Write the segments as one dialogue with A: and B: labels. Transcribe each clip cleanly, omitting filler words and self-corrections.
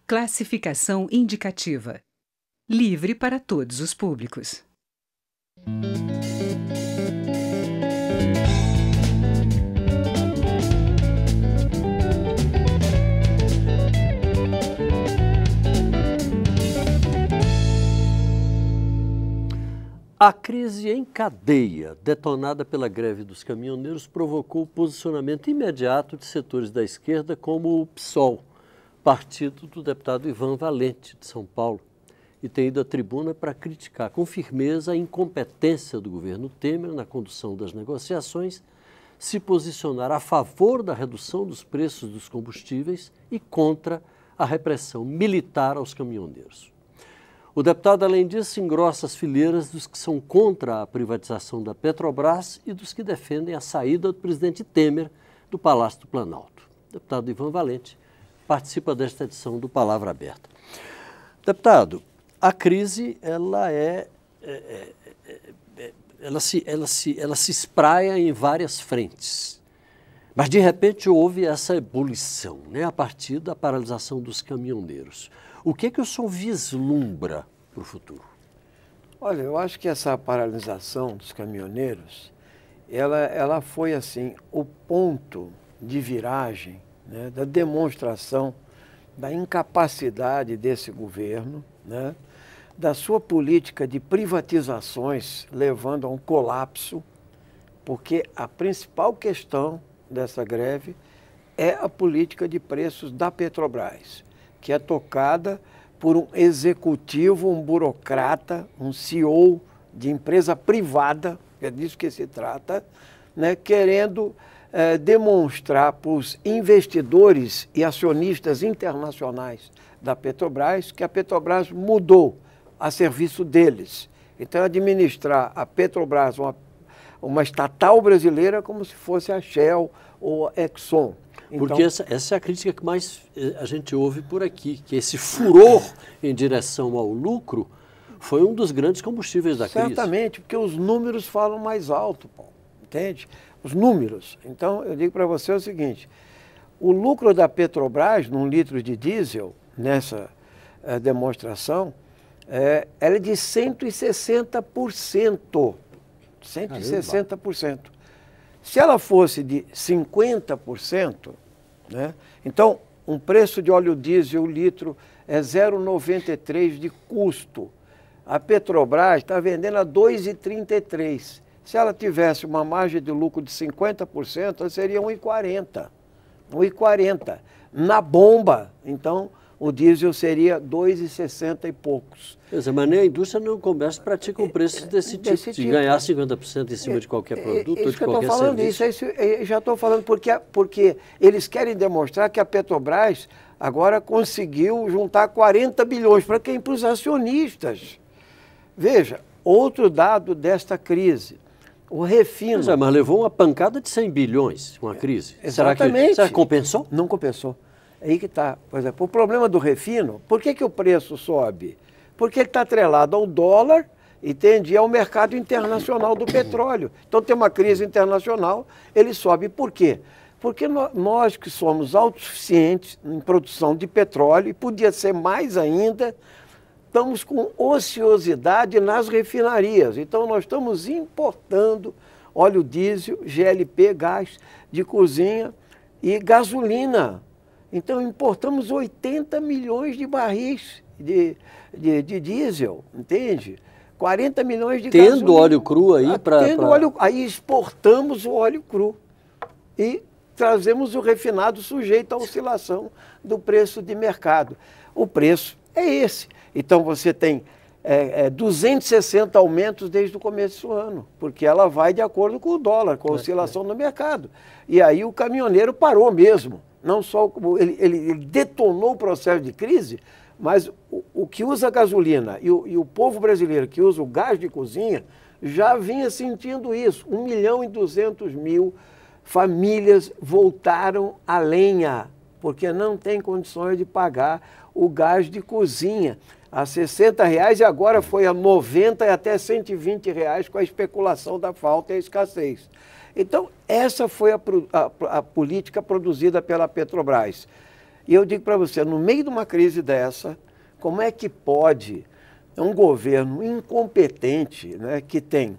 A: Classificação indicativa. Livre para todos os públicos.
B: A crise em cadeia, detonada pela greve dos caminhoneiros, provocou o posicionamento imediato de setores da esquerda, como o PSOL, partido do deputado Ivan Valente, de São Paulo, e tem ido à tribuna para criticar com firmeza a incompetência do governo Temer na condução das negociações, se posicionar a favor da redução dos preços dos combustíveis e contra a repressão militar aos caminhoneiros. O deputado, além disso, engrossa as fileiras dos que são contra a privatização da Petrobras e dos que defendem a saída do presidente Temer do Palácio do Planalto. O deputado Ivan Valente participa desta edição do Palavra Aberta. Deputado, a crise ela se espraia em várias frentes, mas de repente houve essa ebulição, né, a partir da paralisação dos caminhoneiros. O que o senhor vislumbra para o futuro?
C: Olha, eu acho que essa paralisação dos caminhoneiros, ela foi assim o ponto de viragem, né, da demonstração da incapacidade desse governo, né, da sua política de privatizações levando a um colapso, porque a principal questão dessa greve é a política de preços da Petrobras, que é tocada por um executivo, um burocrata, um CEO de empresa privada, é disso que se trata, né, querendo demonstrar para os investidores e acionistas internacionais da Petrobras que a Petrobras mudou a serviço deles. Então, administrar a Petrobras, uma estatal brasileira, como se fosse a Shell ou a Exxon.
B: Porque essa é a crítica que mais a gente ouve por aqui, que esse furor em direção ao lucro foi um dos grandes combustíveis da crise.
C: Certamente, porque os números falam mais alto, Paulo, entende? Os números. Então, eu digo para você o seguinte, o lucro da Petrobras, num litro de diesel, nessa demonstração, ela é de 160%. 160%. Se ela fosse de 50%, né, então um preço de óleo diesel litro é 0,93 de custo. A Petrobras está vendendo a 2,33. Se ela tivesse uma margem de lucro de 50%, ela seria 1,40. 1,40. Na bomba, então, o diesel seria 2,60 e poucos.
B: Mas nem a indústria nem o comércio praticam preços desse tipo, de ganhar 50% em cima de qualquer produto ou de qualquer serviço.
C: Isso eu já estou falando porque eles querem demonstrar que a Petrobras agora conseguiu juntar 40 bilhões. Para quem? Para os acionistas. Veja, outro dado desta crise. O refino...
B: Mas levou uma pancada de 100 bilhões, uma crise.
C: Exatamente.
B: Será que compensou?
C: Não compensou. É aí que está. Por exemplo, o problema do refino, por que o preço sobe? Porque ele está atrelado ao dólar, entende? E ao mercado internacional do petróleo. Então tem uma crise internacional, ele sobe. Por quê? Porque nós que somos autossuficientes em produção de petróleo, e podia ser mais ainda, estamos com ociosidade nas refinarias. Então nós estamos importando óleo diesel, GLP, gás de cozinha e gasolina. Então importamos 80 milhões de barris de diesel, entende? 40 milhões de gasolina.
B: Tendo óleo cru aí para...
C: Aí exportamos o óleo cru e trazemos o refinado sujeito à oscilação do preço de mercado. O preço é esse. Então você tem 260 aumentos desde o começo do ano, porque ela vai de acordo com o dólar, com a oscilação no mercado. E aí o caminhoneiro parou mesmo. Não só ele detonou o processo de crise, mas o que usa gasolina e o povo brasileiro que usa o gás de cozinha já vinha sentindo isso. 1.200.000 famílias voltaram à lenha, porque não tem condições de pagar o gás de cozinha a R$60 e agora foi a R$90 e até R$120 com a especulação da falta e a escassez. Então, essa foi a política produzida pela Petrobras. E eu digo para você, no meio de uma crise dessa, como é que pode um governo incompetente, né, que tem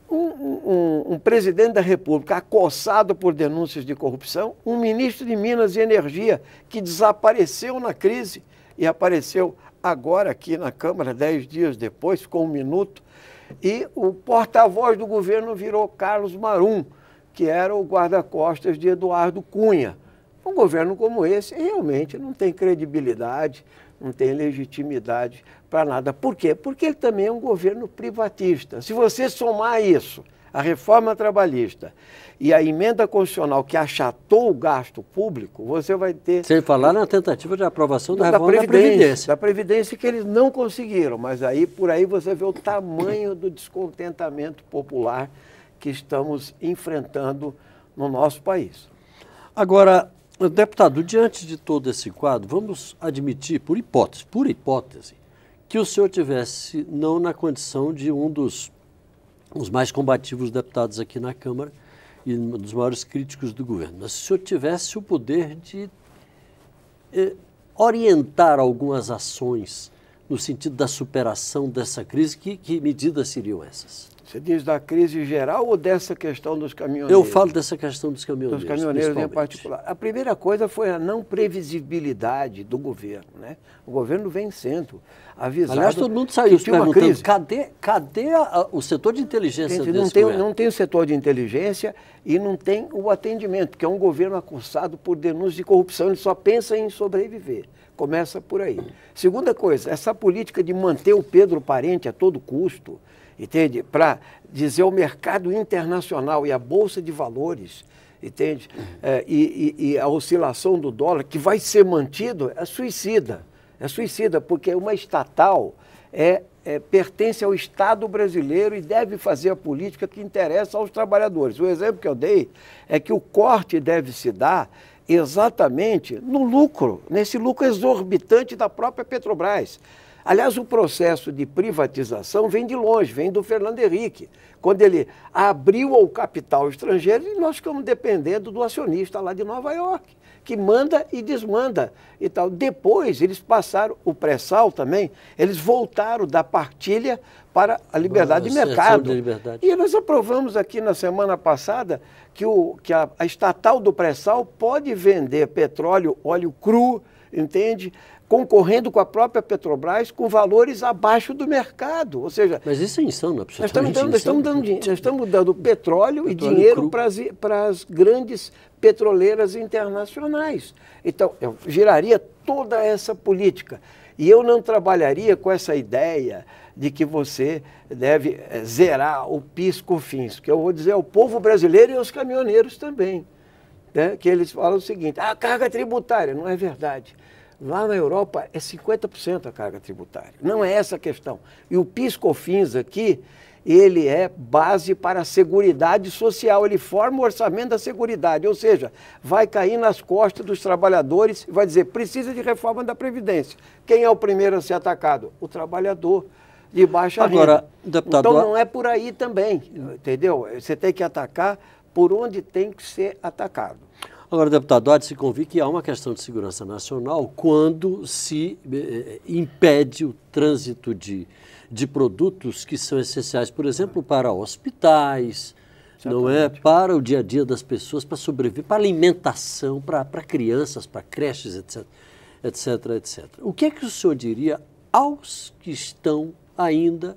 C: um presidente da República acossado por denúncias de corrupção, um ministro de Minas e Energia que desapareceu na crise e apareceu agora aqui na Câmara, 10 dias depois, ficou um minuto, e o porta-voz do governo virou Carlos Marum, que era o guarda-costas de Eduardo Cunha. Um governo como esse realmente não tem credibilidade, não tem legitimidade para nada. Por quê? Porque ele também é um governo privatista. Se você somar isso, a reforma trabalhista e a emenda constitucional que achatou o gasto público, você vai ter...
B: Sem falar na tentativa de aprovação da reforma da Previdência.
C: Da Previdência que eles não conseguiram, mas aí por aí você vê o tamanho do descontentamento popular que estamos enfrentando no nosso país.
B: Agora, deputado, diante de todo esse quadro, vamos admitir, por hipótese, que o senhor tivesse não na condição de um dos mais combativos deputados aqui na Câmara e um dos maiores críticos do governo, mas se o senhor tivesse o poder de orientar algumas ações no sentido da superação dessa crise, que medidas seriam essas?
C: Você diz da crise geral ou dessa questão dos caminhoneiros?
B: Eu falo dessa questão dos caminhoneiros.
C: Dos caminhoneiros em particular. A primeira coisa foi a não previsibilidade do governo, né? O governo vem sendo avisado.
B: Aliás, todo mundo saiu se perguntando, cadê o setor de inteligência desse governo?
C: Não tem o setor de inteligência e não tem o atendimento, porque é um governo acusado por denúncias de corrupção, ele só pensa em sobreviver. Começa por aí. Segunda coisa, essa política de manter o Pedro Parente a todo custo, entende? Para dizer ao mercado internacional e à Bolsa de Valores, entende? E a oscilação do dólar, que vai ser mantido, é suicida. É suicida, porque uma estatal pertence ao Estado brasileiro e deve fazer a política que interessa aos trabalhadores. O exemplo que eu dei é que o corte deve se dar exatamente no lucro, nesse lucro exorbitante da própria Petrobras. Aliás, o processo de privatização vem de longe, vem do Fernando Henrique, quando ele abriu ao capital estrangeiro e nós ficamos dependendo do acionista lá de Nova York, que manda e desmanda e tal. Depois eles passaram, o pré-sal também, eles voltaram da partilha para a liberdade de mercado. E nós aprovamos aqui na semana passada que a estatal do pré-sal pode vender petróleo, óleo cru, entende? Concorrendo com a própria Petrobras com valores abaixo do mercado. Ou seja,
B: mas isso é insano,
C: absolutamente insano. Nós estamos dando petróleo e dinheiro para as grandes petroleiras internacionais. Então, eu giraria toda essa política. E eu não trabalharia com essa ideia de que você deve zerar o PIS/COFINS, que eu vou dizer ao povo brasileiro e aos caminhoneiros também, né? Que eles falam o seguinte, a carga tributária, não é verdade. Lá na Europa é 50% a carga tributária. Não é essa a questão. E o PIS/COFINS aqui, ele é base para a Seguridade Social. Ele forma o orçamento da Seguridade. Ou seja, vai cair nas costas dos trabalhadores e vai dizer, precisa de reforma da Previdência. Quem é o primeiro a ser atacado? O trabalhador de baixa renda.
B: Deputado,
C: então não é por aí também, entendeu? Você tem que atacar por onde tem que ser atacado.
B: Agora, deputado, há de se convir que há uma questão de segurança nacional quando se impede o trânsito de produtos que são essenciais, por exemplo, para hospitais, não é? Para o dia a dia das pessoas, para sobreviver, para alimentação, para crianças, para creches, etc, etc, etc. O que é que o senhor diria aos que estão ainda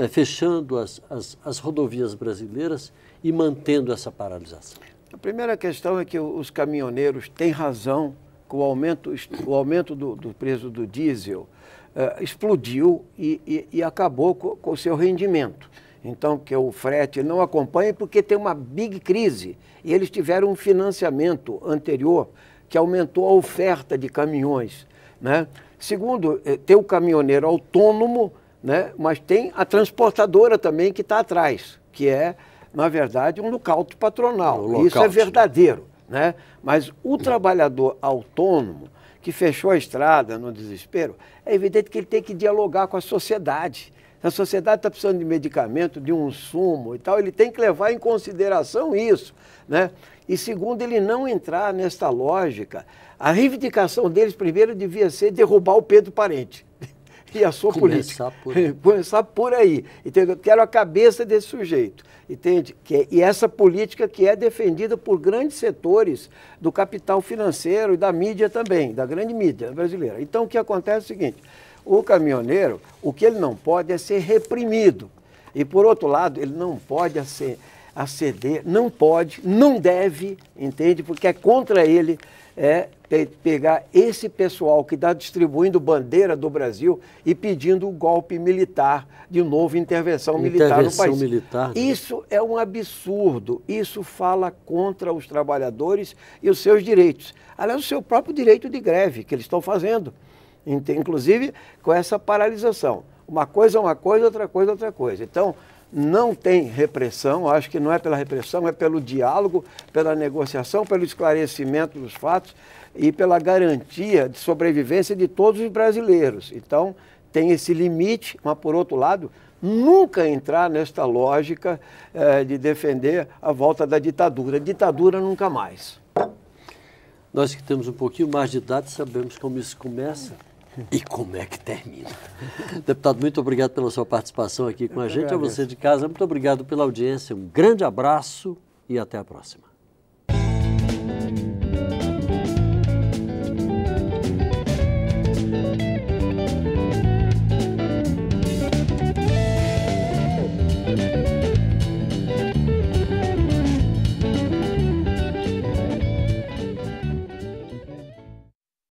B: fechando as rodovias brasileiras e mantendo essa paralisação?
C: A primeira questão é que os caminhoneiros têm razão que o aumento do preço do diesel explodiu e acabou com o seu rendimento. Então, que o frete não acompanha porque tem uma big crise e eles tiveram um financiamento anterior que aumentou a oferta de caminhões, né? Segundo, tem o caminhoneiro autônomo, né? Mas tem a transportadora também que está atrás, que é, na verdade, um lockout patronal. Isso é verdadeiro, né? Mas o trabalhador autônomo que fechou a estrada no desespero, é evidente que ele tem que dialogar com a sociedade. A sociedade está precisando de medicamento, de um insumo e tal, ele tem que levar em consideração isso, né? E segundo, ele não entrar nesta lógica. A reivindicação deles primeiro devia ser derrubar o Pedro Parente e a sua política. Começar por aí. Entendeu? Quero a cabeça desse sujeito. Entende? E essa política que é defendida por grandes setores do capital financeiro e da mídia também, da grande mídia brasileira. Então, o que acontece é o seguinte, o caminhoneiro, o que ele não pode é ser reprimido. E, por outro lado, ele não pode aceder, não pode, não deve, entende? Porque é contra ele pegar esse pessoal que está distribuindo bandeira do Brasil e pedindo o golpe militar, de novo, intervenção militar no país.
B: Militar, né?
C: Isso é um absurdo, isso fala contra os trabalhadores e os seus direitos. Aliás, o seu próprio direito de greve, que eles estão fazendo, inclusive com essa paralisação. Uma coisa é uma coisa, outra coisa é outra coisa. Então, não tem repressão, acho que não é pela repressão, é pelo diálogo, pela negociação, pelo esclarecimento dos fatos e pela garantia de sobrevivência de todos os brasileiros. Então, tem esse limite, mas, por outro lado, nunca entrar nesta lógica de defender a volta da ditadura. Ditadura nunca mais.
B: Nós que temos um pouquinho mais de idade sabemos como isso começa e como é que termina. Deputado, muito obrigado pela sua participação aqui com a gente. A você de casa, muito obrigado pela audiência. Um grande abraço e até a próxima.